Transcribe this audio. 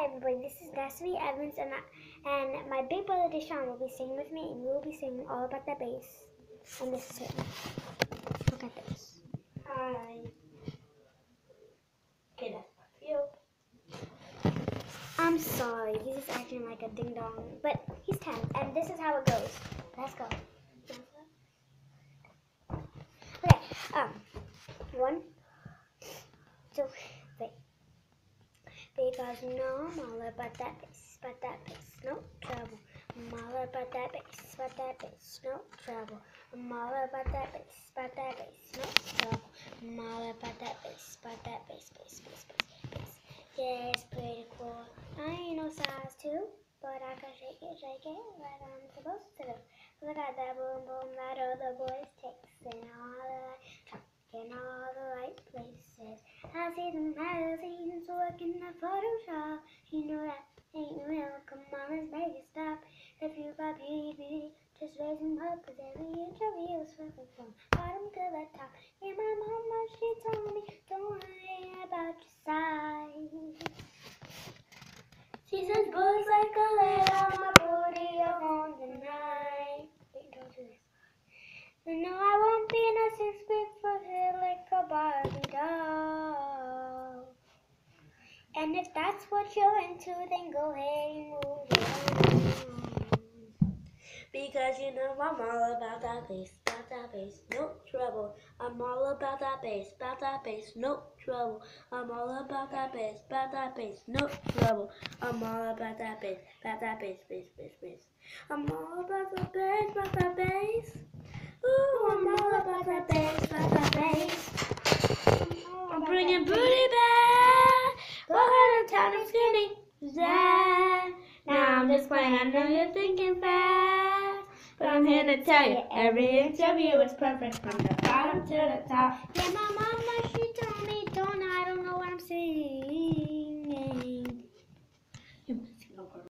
Hi everybody, this is Destiny Evans and my big brother Deshaun will be singing with me, and we will be singing all about that bass. And this is it. Look at this. Hi. Okay, that's my view. I'm sorry, he's just acting like a ding dong, but he's 10, and this is how it goes. Let's go. Okay, 1, 2, 3. Because I'm all about that bass, no trouble. I'm all about that bass, no trouble. I'm all about that bass, no trouble. I'm all about that bass, bass. Yeah, it's pretty cool. I ain't no size 2, but I can shake it like I'm supposed to do. Look at that boom boom that other boys takes, and all the in all the right places. I see the magazines working at Photoshop. You know that ain't real. Come on, let's make it stop. If you got beauty, just raise them up, 'cause every interview is working from bottom to the top. Yeah, my mama, she told me, don't worry about your size. She says, boys like a lid on my booty alone tonight. Wait, don't do this. No, I won't be in a 6-foot forehead like a Barbie doll. And if that's what you're into, then go ahead and move on. Because you know I'm all about that bass, no trouble. I'm all about that bass, no trouble. I'm all about that bass, no trouble. I'm all about that bass, bass. I'm all about that bass, Ooh, I'm all about that bass, I'm bringing booty back. Walking in town and skinny. Now I'm just playing. I know you're thinking fast, but I'm here to tell you every interview is perfect from the bottom to the top. Yeah, my mama, she